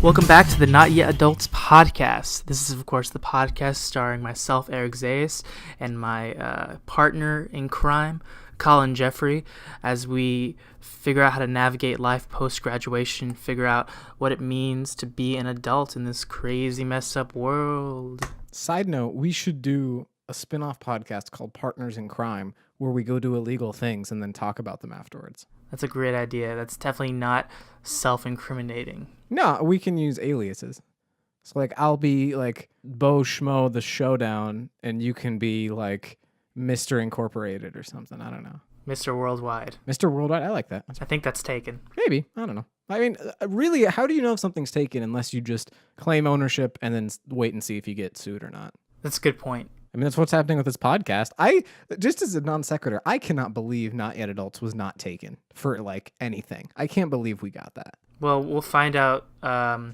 Welcome back to the Not Yet Adults podcast. This is, of course, the podcast starring myself, Eric Zayas, and my partner in crime, Collin Geffrey, as we figure out how to navigate life post-graduation, figure out what it means to be an adult in this crazy, messed up world. Side note, we should do a spin-off podcast called Partners in Crime, where we go do illegal things and then talk about them afterwards. That's a great idea. That's definitely not self-incriminating. No, we can use aliases. So, like, I'll be, like, Bo Schmo the Showdown, and you can be, like, Mr. Incorporated or something. I don't know. Mr. Worldwide. Mr. Worldwide, I like that. I think that's taken. Maybe. I don't know. I mean, really, how do you know if something's taken unless you just claim ownership and then wait and see if you get sued or not? That's a good point. I mean, that's what's happening with this podcast. Just as a non sequitur, I cannot believe Not Yet Adults was not taken for, like, anything. I can't believe we got that. Well, we'll find out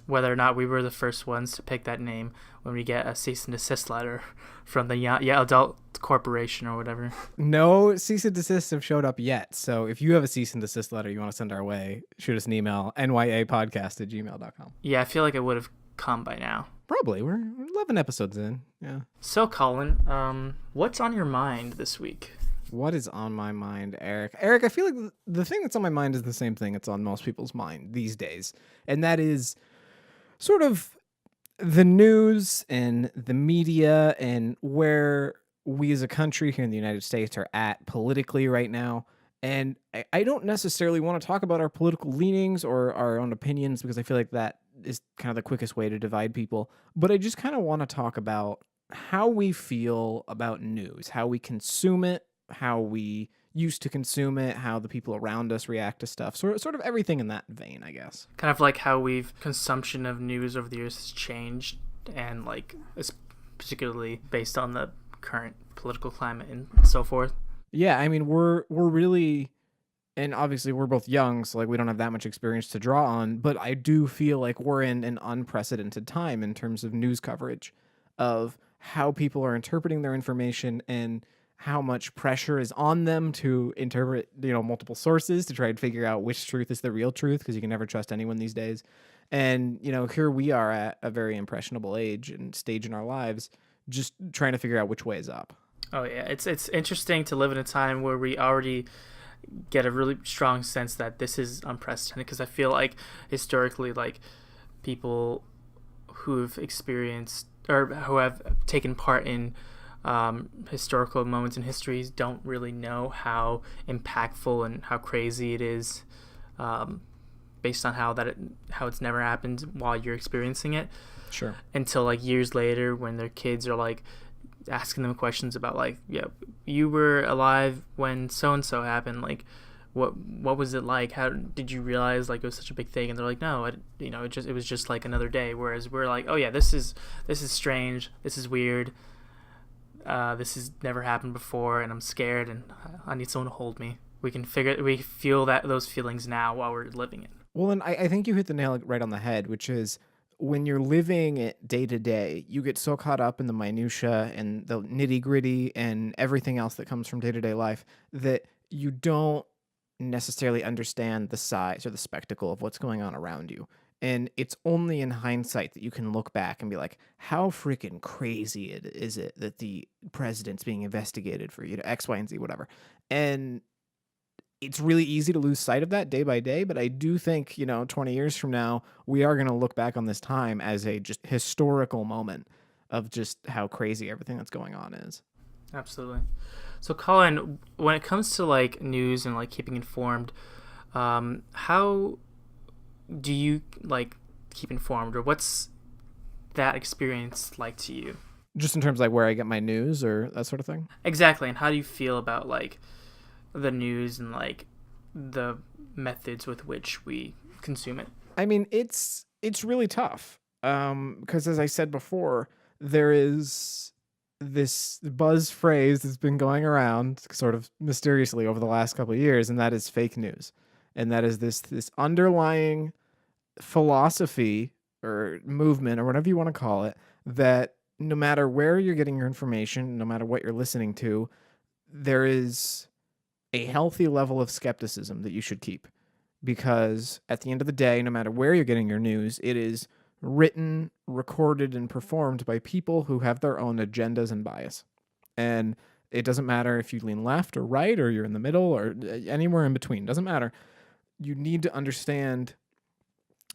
whether or not we were the first ones to pick that name when we get a cease and desist letter from the Adult Corporation or whatever. No cease and desist have showed up yet. So if you have a cease and desist letter you want to send our way, shoot us an email, nyapodcast@gmail.com. Yeah, I feel like it would have come by now. Probably. We're 11 episodes in. Yeah. So, Collin, what's on your mind this week? What is on my mind, Eric? Eric, I feel like the thing that's on my mind is the same thing that's on most people's mind these days. And that is sort of the news and the media and where we as a country here in the United States are at politically right now. And I don't necessarily want to talk about our political leanings or our own opinions because I feel like that is kind of the quickest way to divide people. But I just kind of want to talk about how we feel about news, how we consume it, how we used to consume it, how the people around us react to stuff. Sort of everything in that vein, I guess. Kind of like how consumption of news over the years has changed, and like particularly based on the current political climate and so forth. Yeah, I mean, we're really, and obviously we're both young, so like we don't have that much experience to draw on, but I do feel like we're in an unprecedented time in terms of news coverage of how people are interpreting their information and how much pressure is on them to interpret, multiple sources to try and figure out which truth is the real truth, because you can never trust anyone these days. And, here we are at a very impressionable age and stage in our lives, just trying to figure out which way is up. Oh, yeah. It's interesting to live in a time where we already get a really strong sense that this is unprecedented, because I feel like historically, like, people who've experienced or who have taken part in historical moments in histories don't really know how impactful and how crazy it is, based on how it's never happened while you're experiencing it. Sure. Until like years later, when their kids are like asking them questions about like, yeah, you were alive when so and so happened. Like, what was it like? How did you realize like it was such a big thing? And they're like, no, it was just like another day. Whereas we're like, oh yeah, this is strange. This is weird. This has never happened before, and I'm scared, and I need someone to hold me. We feel those feelings now while we're living it. Well, and I think you hit the nail right on the head, which is when you're living it day to day, you get so caught up in the minutia and the nitty gritty and everything else that comes from day to day life that you don't necessarily understand the size or the spectacle of what's going on around you. And it's only in hindsight that you can look back and be like, how freaking crazy is it that the president's being investigated for, X, Y, and Z, whatever. And it's really easy to lose sight of that day by day. But I do think, 20 years from now, we are going to look back on this time as a just historical moment of just how crazy everything that's going on is. Absolutely. So, Collin, when it comes to like news and like keeping informed, how do you like keep informed, or what's that experience like to you? Just in terms of like where I get my news or that sort of thing? Exactly. And how do you feel about like the news and like the methods with which we consume it? I mean, it's really tough. Because as I said before, there is this buzz phrase that's been going around sort of mysteriously over the last couple of years, and that is fake news. And that is this underlying philosophy or movement or whatever you want to call it, that no matter where you're getting your information, no matter what you're listening to, there is a healthy level of skepticism that you should keep. Because at the end of the day, no matter where you're getting your news, it is written, recorded, and performed by people who have their own agendas and bias. And it doesn't matter if you lean left or right, or you're in the middle, or anywhere in between. Doesn't matter. You need to understand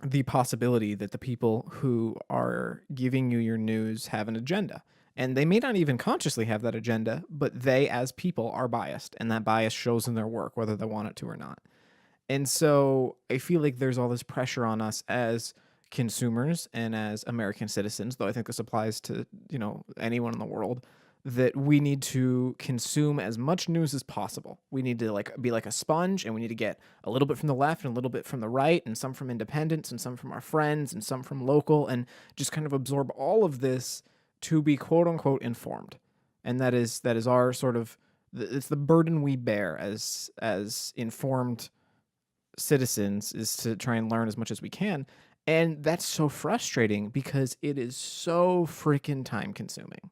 the possibility that the people who are giving you your news have an agenda. And they may not even consciously have that agenda, but they, as people, are biased. And that bias shows in their work, whether they want it to or not. And so I feel like there's all this pressure on us as consumers and as American citizens, though I think this applies to, anyone in the world, that we need to consume as much news as possible. We need to be like a sponge, and we need to get a little bit from the left and a little bit from the right, and some from independents and some from our friends and some from local, and just kind of absorb all of this to be quote unquote informed. And that is our sort of, it's the burden we bear as informed citizens, is to try and learn as much as we can. And that's so frustrating because it is so freaking time consuming.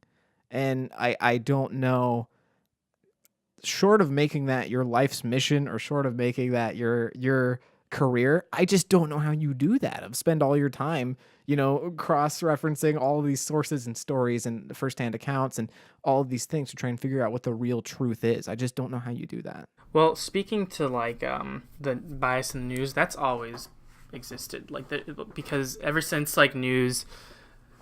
And I don't know, short of making that your life's mission, or short of making that your career, I just don't know how you do that. Of spend all your time, cross-referencing all of these sources and stories and firsthand accounts and all of these things to try and figure out what the real truth is. I just don't know how you do that. Well, speaking to the bias in the news, that's always existed. Because ever since news,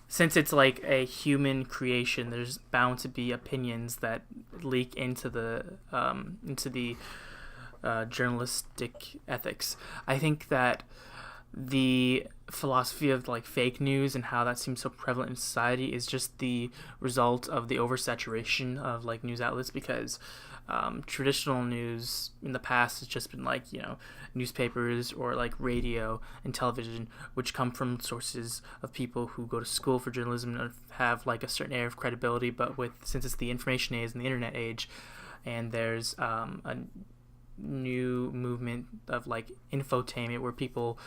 since it's a human creation, there's bound to be opinions that leak into the journalistic ethics. I think that the philosophy of fake news and how that seems so prevalent in society is just the result of the oversaturation of news outlets, because traditional news in the past has just been newspapers or radio and television, which come from sources of people who go to school for journalism and have a certain air of credibility. But since it's the information age and the internet age, and there's a new movement of infotainment, where people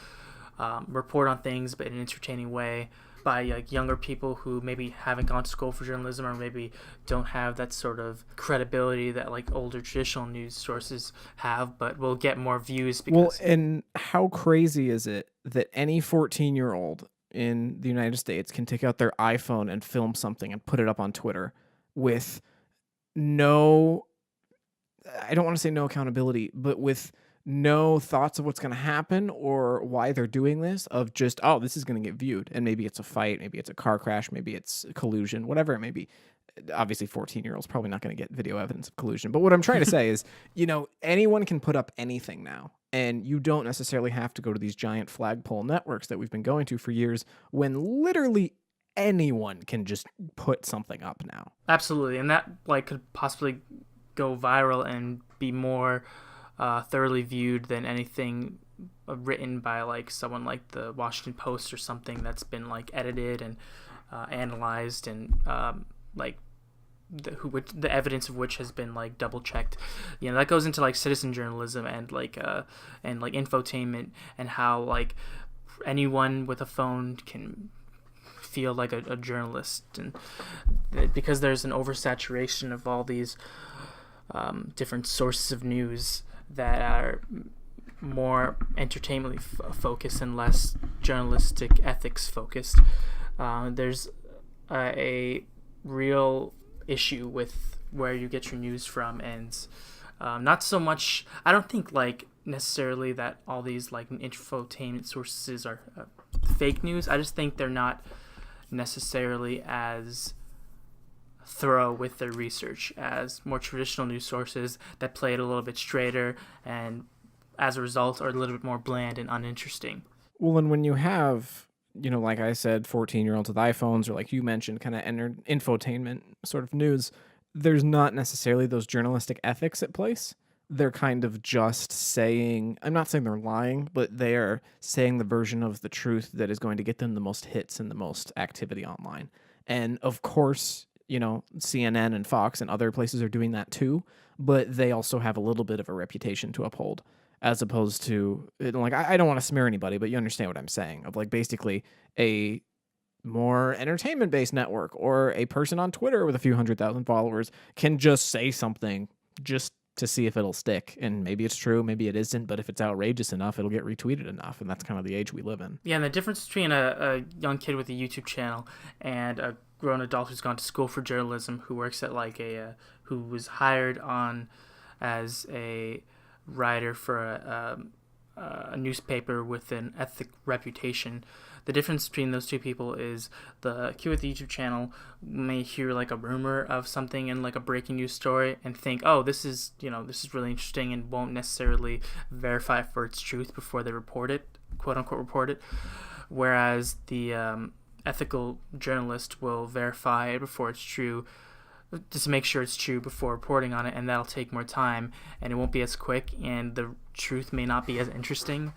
report on things but in an entertaining way, by younger people who maybe haven't gone to school for journalism, or maybe don't have that sort of credibility that older traditional news sources have, but will get more views. Well, and how crazy is it that any 14-year-old in the United States can take out their iPhone and film something and put it up on Twitter with no, I don't want to say no accountability, but with no thoughts of what's going to happen or why they're doing this, of just, oh, this is going to get viewed. And maybe it's a fight, maybe it's a car crash, maybe it's collusion, whatever it may be. Obviously, 14-year-olds probably not going to get video evidence of collusion. But what I'm trying to say is, anyone can put up anything now. And you don't necessarily have to go to these giant flagpole networks that we've been going to for years, when literally anyone can just put something up now. Absolutely. And that could possibly go viral and be more thoroughly viewed than anything written by someone like the Washington Post or something that's been edited and analyzed, and the evidence of which has been double checked. That goes into citizen journalism and infotainment, and how anyone with a phone can feel like a journalist, and because there's an oversaturation of all these different sources of news that are more entertainmentally focused and less journalistic ethics focused. There's a real issue with where you get your news from, and not so much, I don't think necessarily that all these infotainment sources are fake news. I just think they're not necessarily as thorough with their research as more traditional news sources that play it a little bit straighter, and as a result are a little bit more bland and uninteresting. Well, and when you have, like I said, 14-year-olds with iPhones, or like you mentioned, kind of infotainment sort of news, there's not necessarily those journalistic ethics at place. They're kind of just saying, I'm not saying they're lying, but they are saying the version of the truth that is going to get them the most hits and the most activity online. And of course, CNN and Fox and other places are doing that too, but they also have a little bit of a reputation to uphold, as opposed to, I don't want to smear anybody, but you understand what I'm saying, of basically a more entertainment-based network or a person on Twitter with a few 100,000 followers can just say something just to see if it'll stick. And maybe it's true, maybe it isn't, but if it's outrageous enough, it'll get retweeted enough. And that's kind of the age we live in. Yeah, and the difference between a young kid with a YouTube channel and a grown adult who's gone to school for journalism, who works at like who was hired on as a writer for a newspaper with an ethic reputation. The difference between those two people is the kid with the YouTube channel may hear like a rumor of something in like a breaking news story and think, oh, this is really interesting, and won't necessarily verify it for its truth before they report it, quote unquote report it. Whereas the ethical journalist will verify it before it's true, just to make sure it's true before reporting on it, and that'll take more time, and it won't be as quick, and the truth may not be as interesting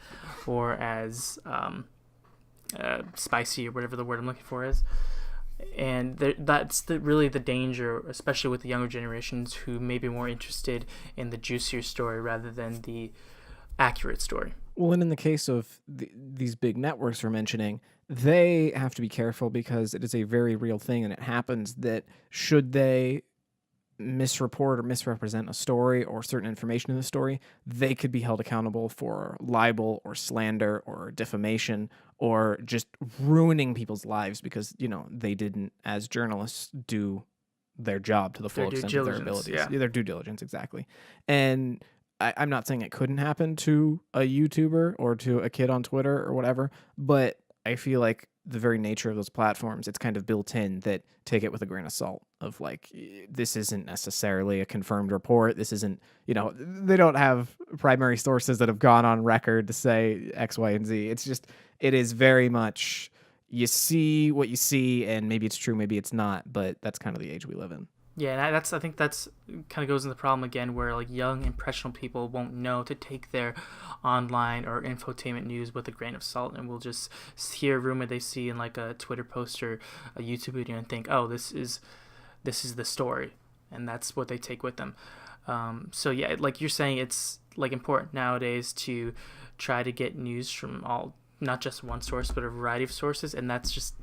or as spicy, or whatever the word I'm looking for is. And that's really the danger, especially with the younger generations who may be more interested in the juicier story rather than the accurate story. Well, and in the case of these big networks we're mentioning, they have to be careful because it is a very real thing, and it happens that should they misreport or misrepresent a story or certain information in the story, they could be held accountable for libel or slander or defamation or just ruining people's lives because, they didn't, as journalists, do their job to the full extent of their abilities. Yeah, their due diligence, exactly. And I'm not saying it couldn't happen to a YouTuber or to a kid on Twitter or whatever, but I feel like the very nature of those platforms, it's kind of built in that take it with a grain of salt of like, this isn't necessarily a confirmed report. This isn't, they don't have primary sources that have gone on record to say X, Y, and Z. It's just, it is very much, you see what you see, and maybe it's true, maybe it's not, but that's kind of the age we live in. Yeah, and I think that's kind of goes in the problem again, where like young impressionable people won't know to take their online or infotainment news with a grain of salt, and will just hear a rumor they see in like a Twitter post or a YouTube video and think, oh, this is the story, and that's what they take with them. So yeah, like you're saying, it's like important nowadays to try to get news from not just one source, but a variety of sources, and that's just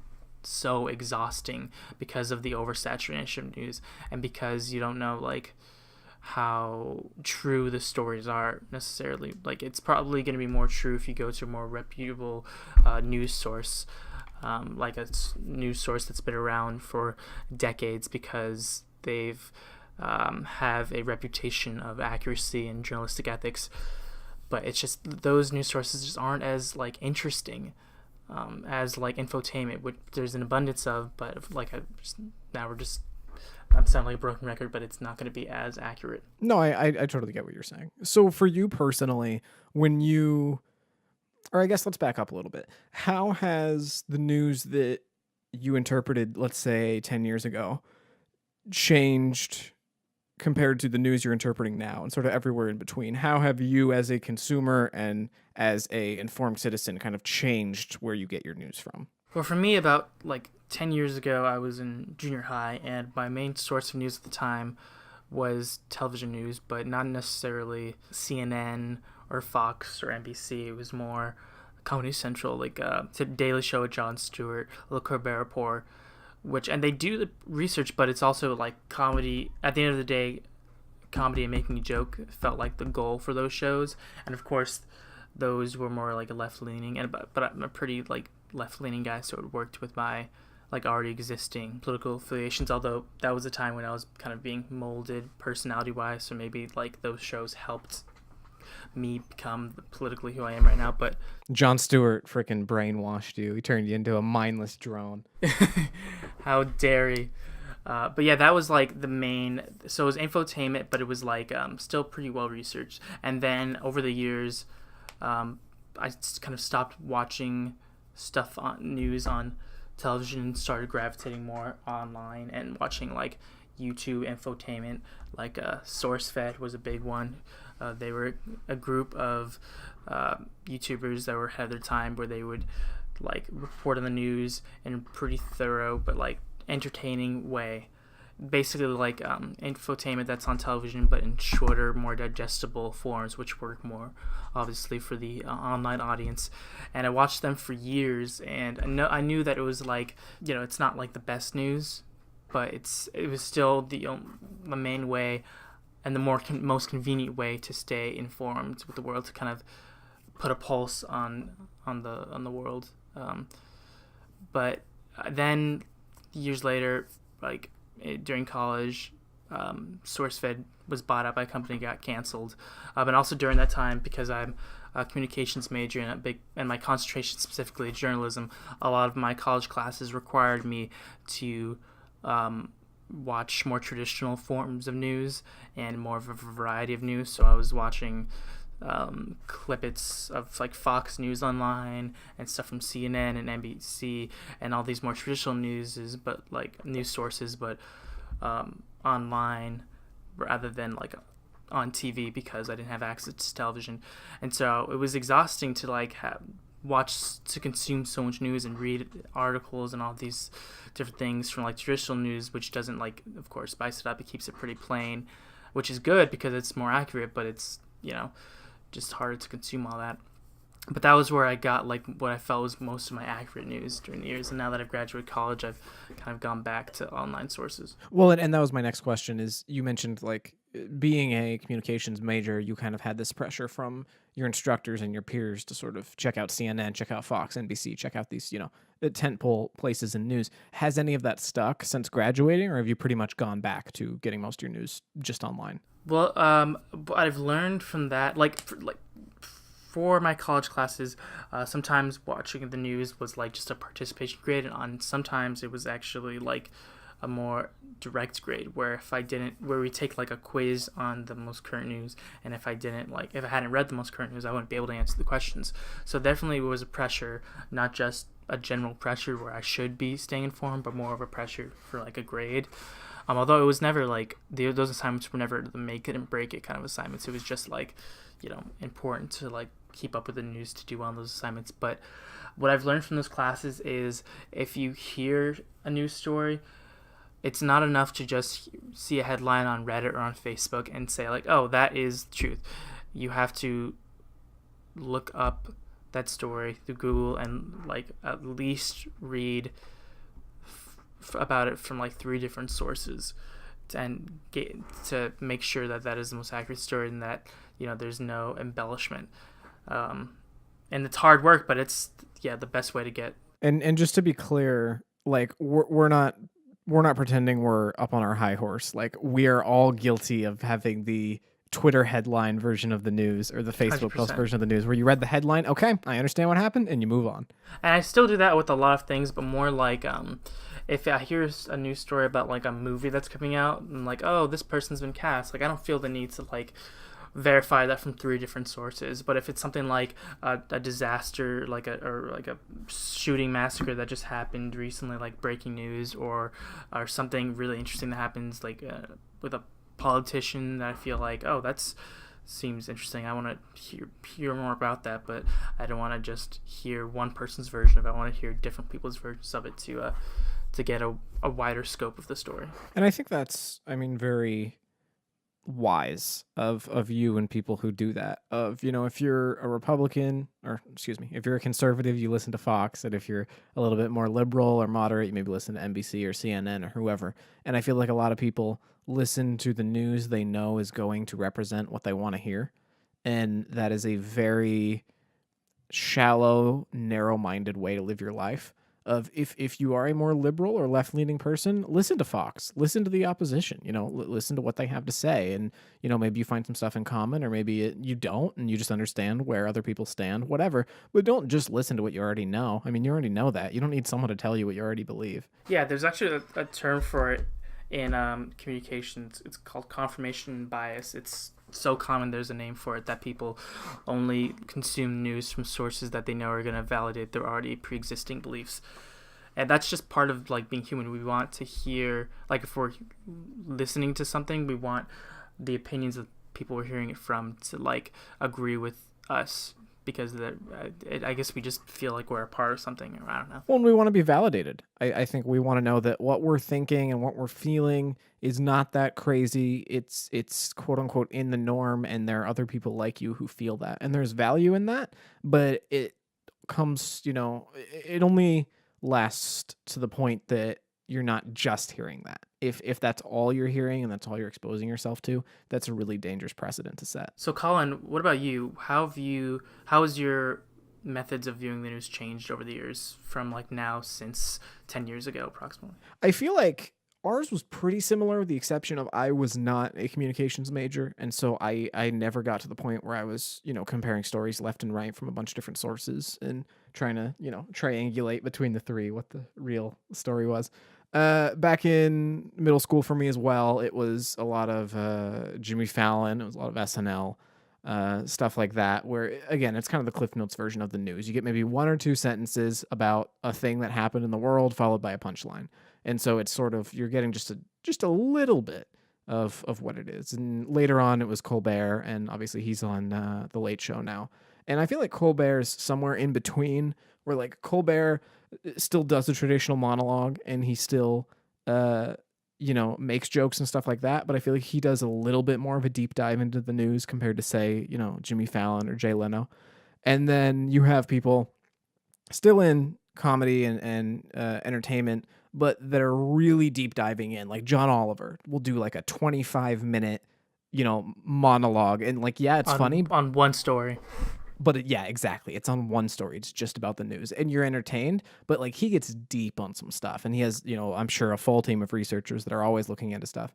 so exhausting because of the oversaturation of news, and because you don't know like how true the stories are necessarily. Like, it's probably going to be more true if you go to a more reputable news source, like a news source that's been around for decades, because they've have a reputation of accuracy and journalistic ethics. But it's just those news sources just aren't as like interesting as like infotainment, which there's an abundance of, but like I'm sounding like a broken record, but it's not going to be as accurate. No, I totally get what you're saying. So for you personally, or I guess let's back up a little bit. How has the news that you interpreted, let's say 10 years ago, changed compared to the news you're interpreting now, and sort of everywhere in between? How have you as a consumer and as a informed citizen kind of changed where you get your news from? Well, for me, about like 10 years ago, I was in junior high, and my main source of news at the time was television news, but not necessarily CNN or Fox or NBC. It was more Comedy Central, like the Daily Show with Jon Stewart, Le Colbert Report, and they do the research, but it's also like comedy. At the end of the day, comedy and making a joke felt like the goal for those shows, and of course, those were more like a left-leaning, but I'm a pretty like left-leaning guy, so it worked with my like already existing political affiliations, although that was a time when I was kind of being molded personality-wise, so maybe like those shows helped me become politically who I am right now. But Jon Stewart freaking brainwashed you. He turned you into a mindless drone. How dare he? But yeah, that was like the main. So it was infotainment, but it was like still pretty well researched. And then over the years, I kind of stopped watching stuff on news on television and started gravitating more online and watching like YouTube infotainment. Like SourceFed was a big one. They were a group of YouTubers that were ahead of their time, where they would like report on the news in a pretty thorough but like entertaining way. Basically like infotainment that's on television, but in shorter, more digestible forms, which work more obviously for the online audience. And I watched them for years, and I knew that it was like, it's not like the best news, but it was still the main way and the most convenient way to stay informed with the world, to kind of put a pulse on the world. But then years later, like during college, SourceFed was bought out by a company, got canceled. And also during that time, because I'm a communications major and my concentration specifically journalism, a lot of my college classes required me to watch more traditional forms of news and more of a variety of news. So I was watching clippets of like Fox News Online and stuff from CNN and NBC and all these more traditional news, but like news sources, but online rather than like on TV, because I didn't have access to television. And so it was exhausting to like to consume so much news and read articles and all these different things from like traditional news, which doesn't, like, of course, spice it up. It keeps it pretty plain, which is good because it's more accurate, but it's, just harder to consume all that. But that was where I got like what I felt was most of my accurate news during the years. And now that I've graduated college, I've kind of gone back to online sources. Well, and that was my next question is, you mentioned like being a communications major, you kind of had this pressure from your instructors and your peers to sort of check out CNN, check out Fox, NBC, check out these, the tentpole places in news. Has any of that stuck since graduating, or have you pretty much gone back to getting most of your news just online? Well, I've learned from that, for my college classes, sometimes watching the news was like just a participation grade, and sometimes it was actually like a more direct grade, where where we take like a quiz on the most current news, and if I hadn't read the most current news, I wouldn't be able to answer the questions. So definitely it was a pressure, not just a general pressure where I should be staying informed, but more of a pressure for like a grade. Although it was never like those assignments were never the make it and break it kind of assignments. It was just like, important to like keep up with the news to do well on those assignments. But what I've learned from those classes is if you hear a news story, it's not enough to just see a headline on Reddit or on Facebook and say like, oh, that is truth. You have to look up that story through Google and like at least read about it from like 3 different sources and get to make sure that that is the most accurate story and that there's no embellishment. And it's hard work, but it's the best way to get. And just to be clear, like we're not pretending we're up on our high horse. Like, we are all guilty of having the Twitter headline version of the news or the Facebook 100%. Post version of the news where you read the headline, okay, I understand what happened, and you move on. And I still do that with a lot of things, but more like if I hear a news story about like a movie that's coming out and like, oh, this person's been cast, like I don't feel the need to like verify that from 3 different sources. But if it's something like a disaster, like a shooting massacre that just happened recently, like breaking news, or something really interesting that happens like with a politician that I feel like, oh, that's seems interesting, I want to hear more about that, but I don't want to just hear one person's version of it. I want to hear different people's versions of it to get a wider scope of the story. And I think that's, very wise of you and people who do that. If you're a Republican, or excuse me, if you're a conservative, you listen to Fox, and if you're a little bit more liberal or moderate, you maybe listen to NBC or CNN or whoever. And I feel like a lot of people listen to the news they know is going to represent what they want to hear, and that is a very shallow, narrow-minded way to live your life. Of if you are a more liberal or left-leaning person, listen to Fox, listen to the opposition, listen to what they have to say, and maybe you find some stuff in common, or maybe you don't, and you just understand where other people stand, whatever. But don't just listen to what you already know. You already know that. You don't need someone to tell you what you already believe. Yeah, there's actually a term for it in communications. It's called confirmation bias. It's so common, there's a name for it, that people only consume news from sources that they know are going to validate their already pre-existing beliefs. And that's just part of like being human. We want to hear, like, if we're listening to something, we want the opinions of people we're hearing it from to like agree with us, because I guess we just feel like we're a part of something, or I don't know. Well, and we want to be validated. I think we want to know that what we're thinking and what we're feeling is not that crazy. It's quote unquote in the norm, and there are other people like you who feel that, and there's value in that. But it comes, it only lasts to the point that you're not just hearing that. if that's all you're hearing and that's all you're exposing yourself to, that's a really dangerous precedent to set. So, Colin, what about you? How has your methods of viewing the news changed over the years from like now since 10 years ago, approximately? I feel like ours was pretty similar, with the exception of I was not a communications major, and so I never got to the point where I was, comparing stories left and right from a bunch of different sources and trying to, triangulate between the three what the real story was. Back in middle school for me as well, it was a lot of Jimmy Fallon. It was a lot of SNL, stuff like that. Where again, it's kind of the Cliff Notes version of the news. You get maybe one or two sentences about a thing that happened in the world, followed by a punchline, and so it's sort of you're getting just a little bit of what it is. And later on, it was Colbert, and obviously he's on the Late Show now. And I feel like Colbert's somewhere in between, where like Colbert still does the traditional monologue and he still makes jokes and stuff like that, but I feel like he does a little bit more of a deep dive into the news compared to, say, Jimmy Fallon or Jay Leno. And then you have people still in comedy and entertainment, but that are really deep diving in. Like John Oliver will do like a 25-minute monologue, and like, yeah, it's funny On one story. but yeah, exactly. It's on one story. It's just about the news, and you're entertained. But like, he gets deep on some stuff, and he has, I'm sure, a full team of researchers that are always looking into stuff.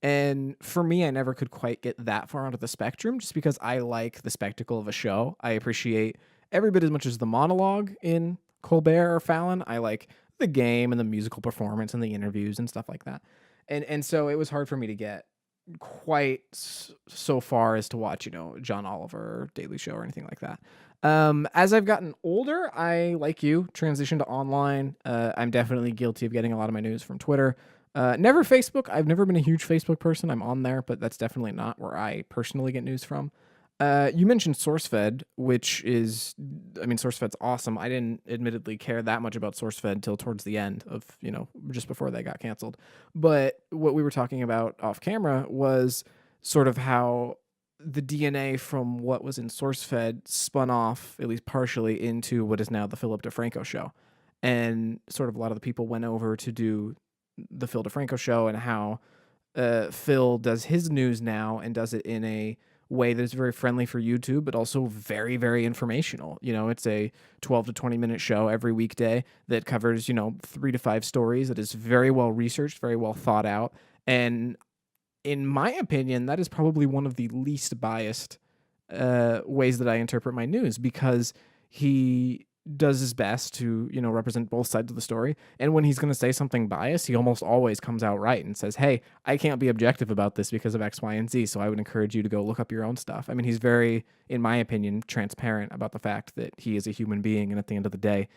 And for me, I never could quite get that far onto the spectrum, just because I like the spectacle of a show. I appreciate every bit as much as the monologue in Colbert or Fallon. I like the game and the musical performance and the interviews and stuff like that. And so it was hard for me to get quite so far as to watch, John Oliver or Daily Show or anything like that. As I've gotten older, I, like you, transitioned to online. I'm definitely guilty of getting a lot of my news from Twitter. Never Facebook. I've never been a huge Facebook person. I'm on there, but that's definitely not where I personally get news from. You mentioned SourceFed, which is, SourceFed's awesome. I didn't admittedly care that much about SourceFed till towards the end of, just before they got canceled. But what we were talking about off camera was sort of how the DNA from what was in SourceFed spun off, at least partially, into what is now the Philip DeFranco show. And sort of a lot of the people went over to do the Phil DeFranco show, and how Phil does his news now and does it in a way that's very friendly for YouTube, but also very, very informational. It's a 12 to 20 minute show every weekday that covers, 3 to 5 stories, that is very well researched, very well thought out. And in my opinion, that is probably one of the least biased ways that I interpret my news, because he does his best to, represent both sides of the story. And when he's going to say something biased, he almost always comes out right and says, hey, I can't be objective about this because of X, Y, and Z. So I would encourage you to go look up your own stuff. He's very, in my opinion, transparent about the fact that he is a human being. And at the end of the day,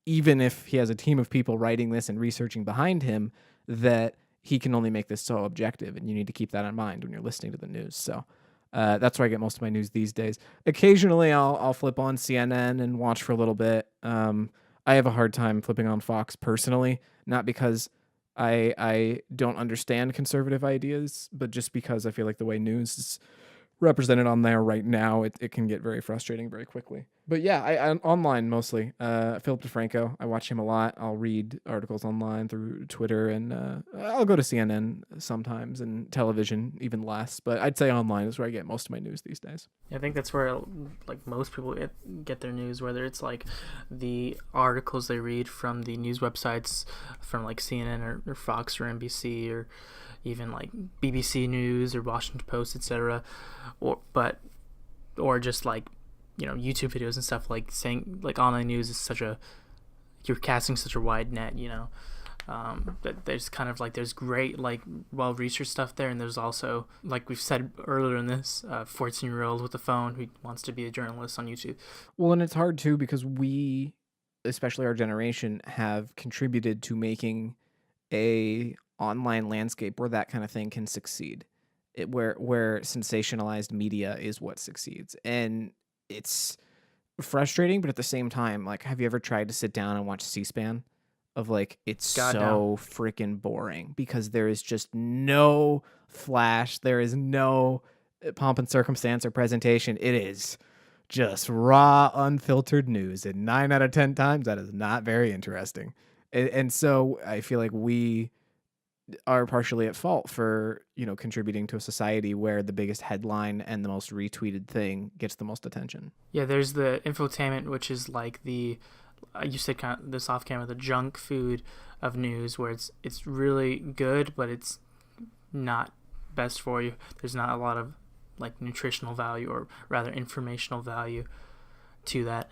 even if he has a team of people writing this and researching behind him, that he can only make this so objective. And you need to keep that in mind when you're listening to the news. So that's where I get most of my news these days. Occasionally, I'll flip on CNN and watch for a little bit. I have a hard time flipping on Fox personally, not because I don't understand conservative ideas, but just because I feel like the way news is represented on there right now, it can get very frustrating very quickly. But yeah, I'm online mostly. Philip DeFranco, I watch him a lot. I'll read articles online through Twitter, and I'll go to CNN sometimes, and television even less. But I'd say online is where I get most of my news these days. I think that's where like most people get their news, whether it's like the articles they read from the news websites from like CNN or Fox or NBC, or even like BBC News or Washington Post, etc. Or just like, YouTube videos and stuff, like saying like online news is you're casting such a wide net, that there's kind of like, there's great like well researched stuff there, and there's also, like we've said earlier in this, 14-year-old with a phone who wants to be a journalist on YouTube. Well, and it's hard too, because we, especially our generation, have contributed to making a online landscape where that kind of thing can succeed. Where sensationalized media is what succeeds. And it's frustrating, but at the same time, like, have you ever tried to sit down and watch C-SPAN? Of like, it's God, so no. freaking boring, because there is just no flash, there is no pomp and circumstance or presentation. It is just raw, unfiltered news, and 9 out of 10 times that is not very interesting. And so I feel like we are partially at fault for, contributing to a society where the biggest headline and the most retweeted thing gets the most attention. Yeah, there's the infotainment, which is like the you said kind of this off camera, the junk food of news, where it's really good, but it's not best for you. There's not a lot of like nutritional value, or rather informational value to that.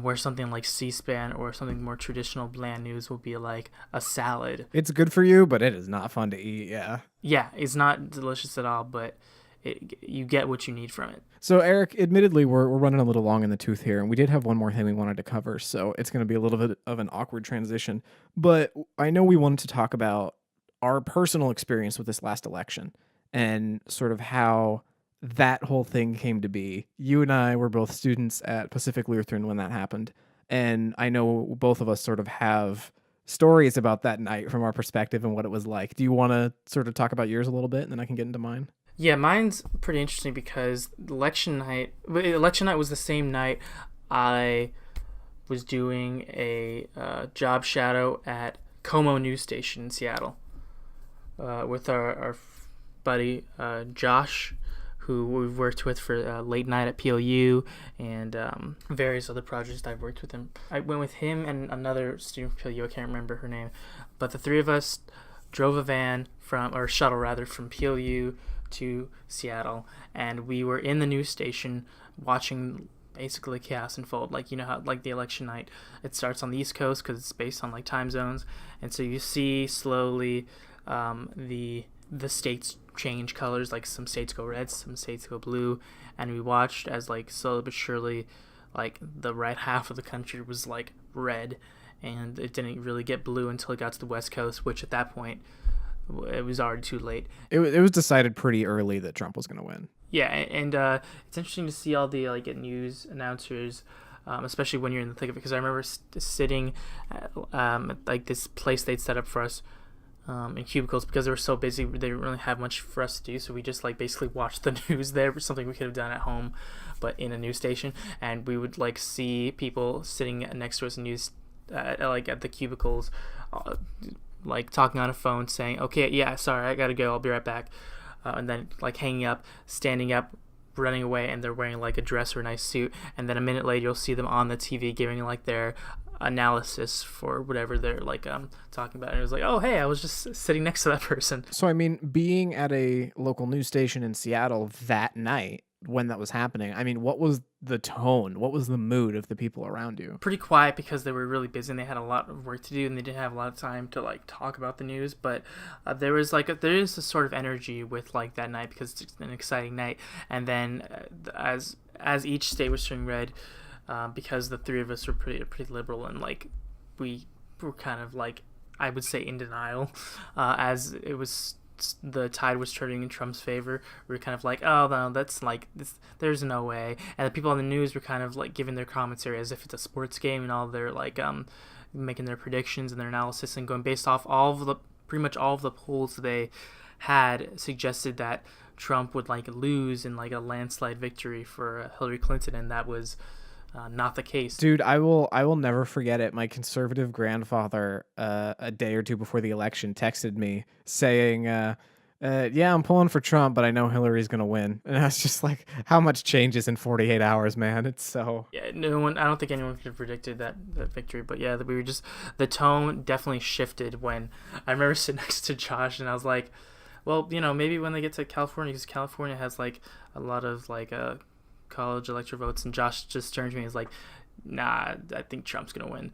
Where something like C-SPAN or something more traditional bland news will be like a salad. It's good for you, but it is not fun to eat. Yeah. Yeah, it's not delicious at all, but you get what you need from it. So, Eric, admittedly, we're running a little long in the tooth here, and we did have one more thing we wanted to cover, so it's going to be a little bit of an awkward transition. But I know we wanted to talk about our personal experience with this last election and sort of how that whole thing came to be. You and I were both students at Pacific Lutheran when that happened, and I know both of us sort of have stories about that night from our perspective and what it was like. Do you want to sort of talk about yours a little bit, and then I can get into mine? Yeah, mine's pretty interesting because election night was the same night I was doing a job shadow at Como News Station in Seattle with our buddy Josh, who we've worked with for Late Night at PLU and various other projects I've worked with him. I went with him and another student from PLU, I can't remember her name, but the three of us drove a van shuttle rather, from PLU to Seattle, and we were in the news station watching basically chaos unfold. Like, you know how like the election night, it starts on the East Coast because it's based on like time zones, and so you see slowly the states change colors. Like some states go red, some states go blue, and we watched as like slowly but surely like the right half of the country was like red, and it didn't really get blue until it got to the West Coast, which at that point it was already too late. It was decided pretty early that Trump was going to win. Yeah, and it's interesting to see all the like news announcers, especially when you're in the thick of it. Because I remember sitting at like this place they'd set up for us in cubicles because they were so busy. They didn't really have much for us to do, so we just like basically watched the news there, something we could have done at home, but in a news station. And we would like see people sitting next to us in news, like at the cubicles, like talking on a phone, saying, "Okay, yeah, sorry, I gotta go. I'll be right back." And then like hanging up, standing up, running away, and they're wearing like a dress or a nice suit. And then a minute later, you'll see them on the TV giving like their analysis for whatever they're like talking about. And it was like, oh, hey, I was just sitting next to that person. So I mean, being at a local news station in Seattle that night when that was happening, I mean, what was the tone? What was the mood of the people around you? Pretty quiet because they were really busy and they had a lot of work to do and they didn't have a lot of time to like talk about the news. But there is a sort of energy with like that night because it's an exciting night. And then as each state was turning red, because the three of us were pretty liberal and like we were kind of like, I would say, in denial as it was. The tide was turning in Trump's favor. We were kind of like, oh no, that's like this, there's no way. And the people on the news were kind of like giving their commentary as if it's a sports game, and all their like making their predictions and their analysis and going based off pretty much all of the polls they had suggested that Trump would like lose in like a landslide victory for Hillary Clinton, and that was not the case. Dude, I will never forget it. My conservative grandfather, a day or two before the election, texted me saying, yeah, I'm pulling for Trump, but I know Hillary's going to win. And I was just like, how much changes in 48 hours, man? It's so... Yeah, I don't think anyone could have predicted that victory. But yeah, the tone definitely shifted when I remember sitting next to Josh and I was like, well, maybe when they get to California, because California has like a lot of like college electoral votes, and Josh just turned to me and was like, nah, I think Trump's gonna win.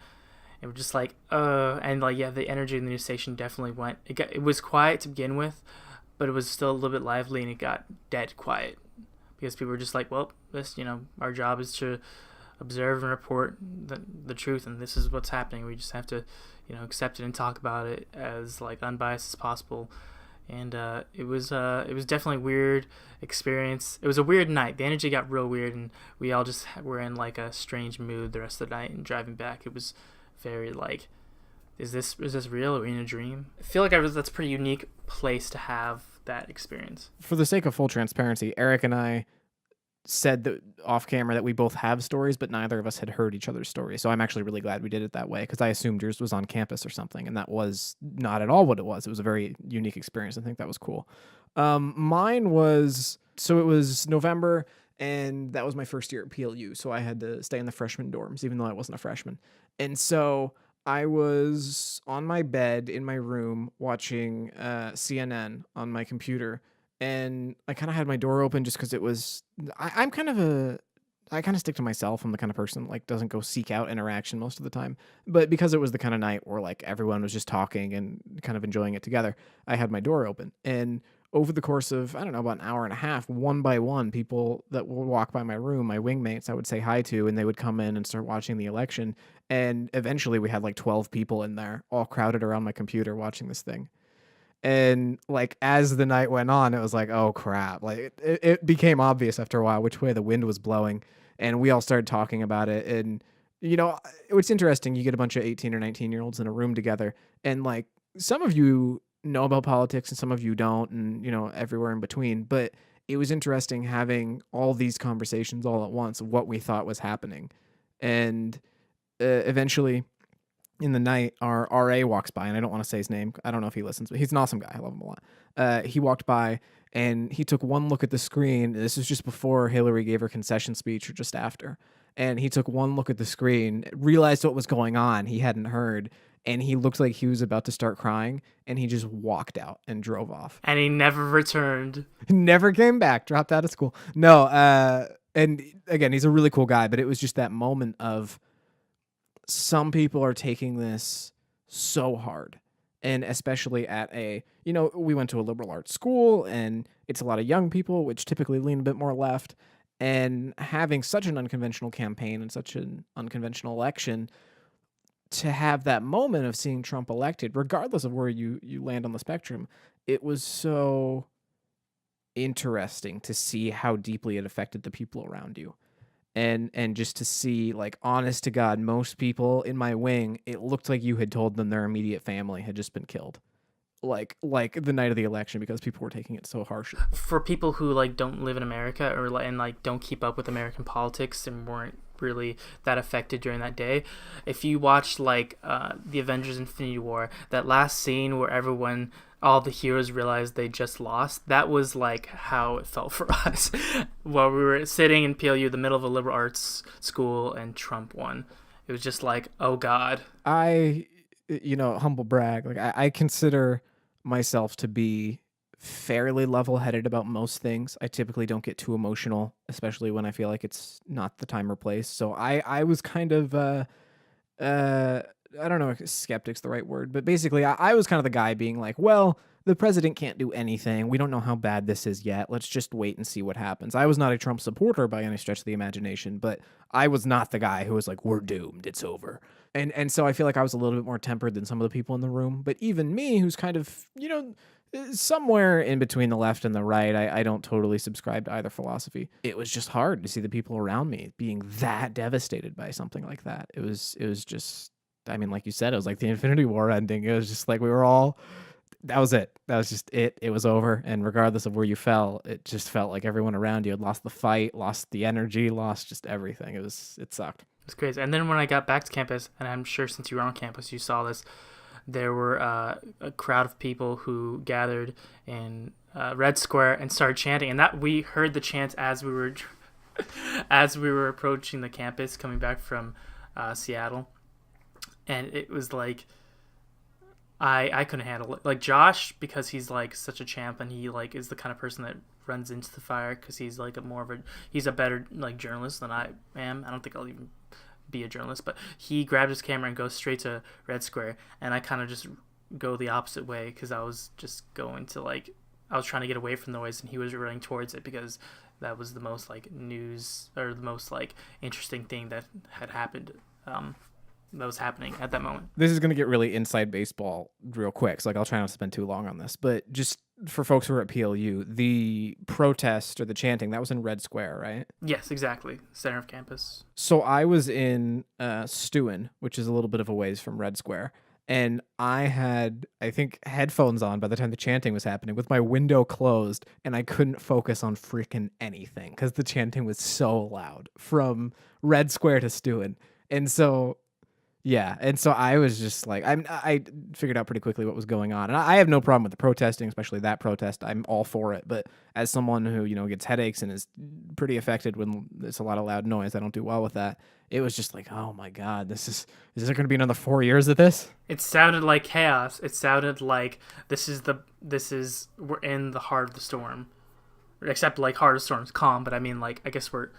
And we're just like, and like, yeah, the energy in the news station definitely went. It was quiet to begin with, but it was still a little bit lively, and it got dead quiet because people were just like, well, this, our job is to observe and report the truth, and this is what's happening. We just have to, accept it and talk about it as like unbiased as possible. And it was definitely a weird experience. It was a weird night. The energy got real weird, and we all just were in like a strange mood the rest of the night. And driving back, it was very like, is this real? Are we in a dream? I feel like that's a pretty unique place to have that experience. For the sake of full transparency, Eric and I said that off camera that we both have stories, but neither of us had heard each other's stories. So I'm actually really glad we did it that way, because I assumed yours was on campus or something, and that was not at all what it was. It was a very unique experience. I think that was cool. Mine was, so it was November, and that was my first year at PLU. So I had to stay in the freshman dorms, even though I wasn't a freshman. And so I was on my bed in my room watching CNN on my computer, and I kind of had my door open just because it was. I'm kind of a. I kind of stick to myself. I'm the kind of person like doesn't go seek out interaction most of the time. But because it was the kind of night where like everyone was just talking and kind of enjoying it together, I had my door open. And over the course of, I don't know, about an hour and a half, one by one, people that would walk by my room, my wingmates, I would say hi to, and they would come in and start watching the election. And eventually we had like 12 people in there, all crowded around my computer watching this thing. And like as the night went on, it was like, oh crap. Like it became obvious after a while which way the wind was blowing. And we all started talking about it. And, you know, it's interesting. You get a bunch of 18 or 19-year-olds in a room together. And like some of you know about politics and some of you don't. And, you know, everywhere in between. But it was interesting having all these conversations all at once of what we thought was happening. And eventually in the night, our RA walks by, and I don't want to say his name. I don't know if he listens, but he's an awesome guy. I love him a lot. He walked by, and he took one look at the screen. This is just before Hillary gave her concession speech or just after. And he took one look at the screen, realized what was going on he hadn't heard, and he looked like he was about to start crying, and he just walked out and drove off. And he never returned. Never came back, dropped out of school. No, and again, he's a really cool guy, but it was just that moment of some people are taking this so hard. And especially at a, you know, we went to a liberal arts school and it's a lot of young people, which typically lean a bit more left. And having such an unconventional campaign and such an unconventional election, to have that moment of seeing Trump elected, regardless of where you land on the spectrum, it was so interesting to see how deeply it affected the people around you. And just to see, like, honest to God, most people in my wing, it looked like you had told them their immediate family had just been killed. Like the night of the election, because people were taking it so harshly. For people who like don't live in America or and like don't keep up with American politics and weren't really that affected during that day, if you watched like the Avengers Infinity War, that last scene where all the heroes realized they just lost, that was like how it felt for us while we were sitting in PLU, the middle of a liberal arts school, and Trump won. It was just like, oh God. Humble brag, like I consider myself to be fairly level-headed about most things. I typically don't get too emotional, especially when I feel like it's not the time or place. So I was kind of I don't know if skeptic's the right word, but basically I was kind of the guy being like, well, the president can't do anything. We don't know how bad this is yet. Let's just wait and see what happens. I was not a Trump supporter by any stretch of the imagination, but I was not the guy who was like, we're doomed, it's over. And so I feel like I was a little bit more tempered than some of the people in the room. But even me, who's kind of, somewhere in between the left and the right, I don't totally subscribe to either philosophy. It was just hard to see the people around me being that devastated by something like that. It was just, I mean, like you said, it was like the Infinity War ending. It was just like we were all, that was it. That was just it. It was over. And regardless of where you fell, it just felt like everyone around you had lost the fight, lost the energy, lost just everything. It sucked. It's crazy. And then when I got back to campus, and I'm sure since you were on campus, you saw this, there were a crowd of people who gathered in Red Square and started chanting. And that we heard the chants as we were approaching the campus coming back from Seattle. And it was like, I couldn't handle it. Like Josh, because he's like such a champ and he like is the kind of person that runs into the fire because he's like he's a better like journalist than I am. I don't think I'll even be a journalist, but he grabbed his camera and goes straight to Red Square, and I kind of just go the opposite way because I was just going to I was trying to get away from the noise, and he was running towards it because that was the most like news or the most like interesting thing that had happened. That was happening at that moment. This is going to get really inside baseball real quick, so I'll try not to spend too long on this. But just for folks who are at PLU, the protest or the chanting, that was in Red Square, right? Yes, exactly. Center of campus. So I was in Steuin, which is a little bit of a ways from Red Square. and I had, I think, headphones on by the time the chanting was happening with my window closed, and I couldn't focus on freaking anything because the chanting was so loud from Red Square to Stewin. And so yeah, and so I was just like, I figured out pretty quickly what was going on, and I have no problem with the protesting, especially that protest. I'm all for it, but as someone who gets headaches and is pretty affected when there's a lot of loud noise, I don't do well with that. It was just like, oh my god, is there going to be another 4 years of this? It sounded like chaos. It sounded like we're in the heart of the storm, except like heart of the storm's calm. But I mean, like I guess we're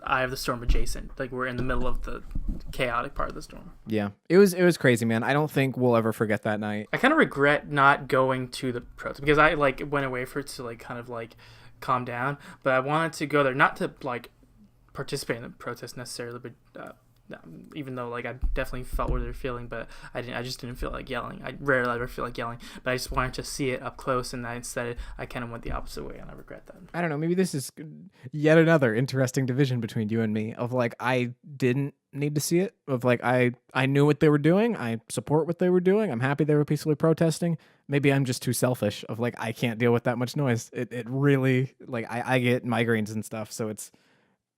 eye of the storm adjacent. Like we're in the middle of the chaotic part of the storm. Yeah, it was crazy, man. I don't think we'll ever forget that night. I kind of regret not going to the protest because I like went away for it to like kind of like calm down, but I wanted to go there not to like participate in the protest necessarily, but even though like I definitely felt what they were feeling, but I just didn't feel like yelling. I rarely ever feel like yelling, but I just wanted to see it up close, and instead I kind of went the opposite way, and I regret that. I don't know, maybe this is yet another interesting division between you and me of like, I didn't need to see it, of like I knew what they were doing, I support what they were doing, I'm happy they were peacefully protesting. Maybe I'm just too selfish of like, I can't deal with that much noise. It really, like, I get migraines and stuff, so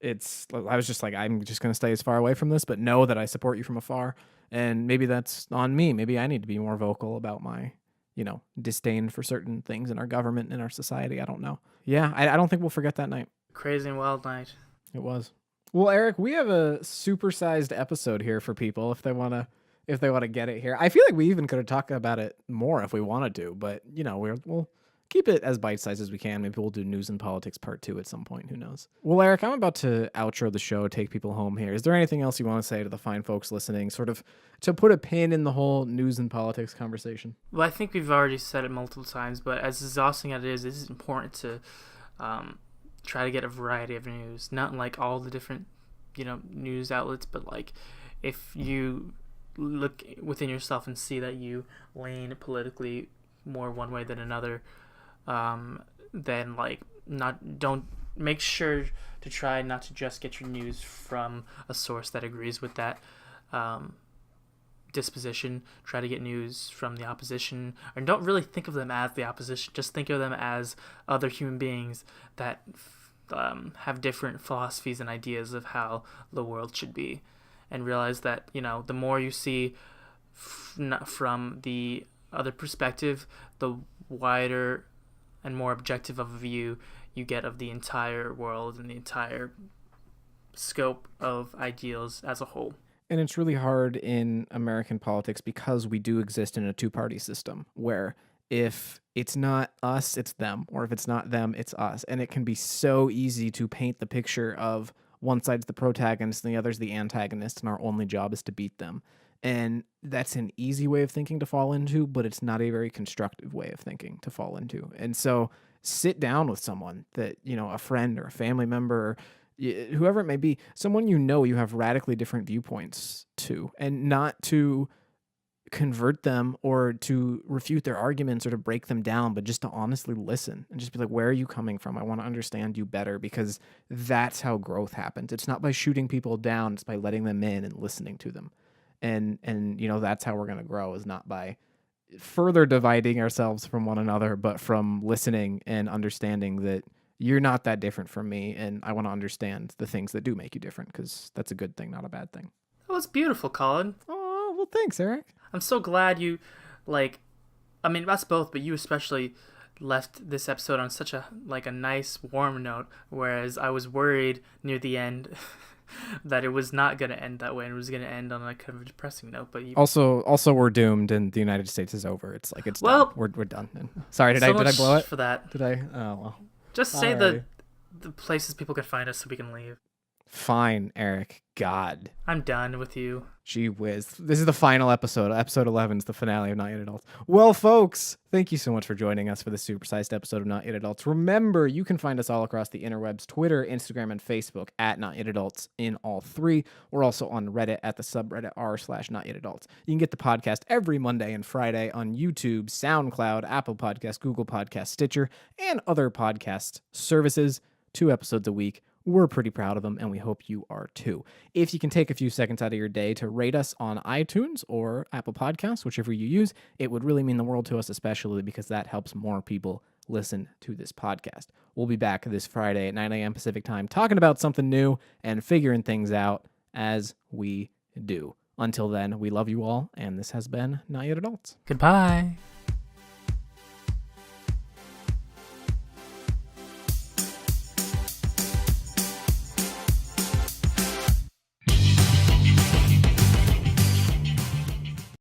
I was just like, I'm just going to stay as far away from this, but know that I support you from afar. And maybe that's on me. Maybe I need to be more vocal about my, disdain for certain things in our government and in our society. I don't know. Yeah, I don't think we'll forget that night. Crazy and wild night. It was. Well, Eric, we have a supersized episode here for people if they want to get it here. I feel like we even could have talked about it more if we wanted to, but we'll keep it as bite-sized as we can. Maybe we'll do news and politics part 2 at some point. Who knows? Well, Eric, I'm about to outro the show, take people home here. Is there anything else you want to say to the fine folks listening, sort of to put a pin in the whole news and politics conversation? Well, I think we've already said it multiple times, but as exhausting as it is important to try to get a variety of news. Not like all the different, news outlets, but like if you look within yourself and see that you lean politically more one way than another, then like don't make sure to try not to just get your news from a source that agrees with that disposition. Try to get news from the opposition, and don't really think of them as the opposition. Just think of them as other human beings that have different philosophies and ideas of how the world should be, and realize that the more you see from the other perspective, the wider and more objective of a view you get of the entire world and the entire scope of ideals as a whole. And it's really hard in American politics because we do exist in a two-party system where if it's not us, it's them, or if it's not them, it's us. And it can be so easy to paint the picture of one side's the protagonist and the other's the antagonist, and our only job is to beat them. And that's an easy way of thinking to fall into, but it's not a very constructive way of thinking to fall into. And so sit down with someone that, a friend or a family member, or whoever it may be, someone you have radically different viewpoints to, and not to convert them or to refute their arguments or to break them down, but just to honestly listen and just be like, where are you coming from? I want to understand you better, because that's how growth happens. It's not by shooting people down, it's by letting them in and listening to them. And that's how we're going to grow, is not by further dividing ourselves from one another, but from listening and understanding that you're not that different from me, and I want to understand the things that do make you different, because that's a good thing, not a bad thing. That was beautiful, Colin. Oh, well, thanks, Eric. I'm so glad you, us both, but you especially left this episode on such a nice, warm note, whereas I was worried near the end that it was not going to end that way, and it was going to end on a kind of a depressing note. But also we're doomed, and the United States is over. It's done. We're done. Sorry, did I blow it? For that. Did I? Oh well. Just say the places people can find us so we can leave. Fine, Eric. God. I'm done with you. Gee whiz. This is the final episode. Episode 11 is the finale of Not Yet Adults. Well, folks, thank you so much for joining us for this supersized episode of Not Yet Adults. Remember, you can find us all across the interwebs, Twitter, Instagram, and Facebook at Not Yet Adults in all three. We're also on Reddit at the subreddit r/Not Yet Adults. You can get the podcast every Monday and Friday on YouTube, SoundCloud, Apple Podcasts, Google Podcasts, Stitcher, and other podcast services. 2 episodes a week. We're pretty proud of them, and we hope you are too. If you can take a few seconds out of your day to rate us on iTunes or Apple Podcasts, whichever you use, it would really mean the world to us, especially because that helps more people listen to this podcast. We'll be back this Friday at 9 a.m. Pacific time talking about something new and figuring things out as we do. Until then, we love you all, and this has been Not Yet Adults. Goodbye.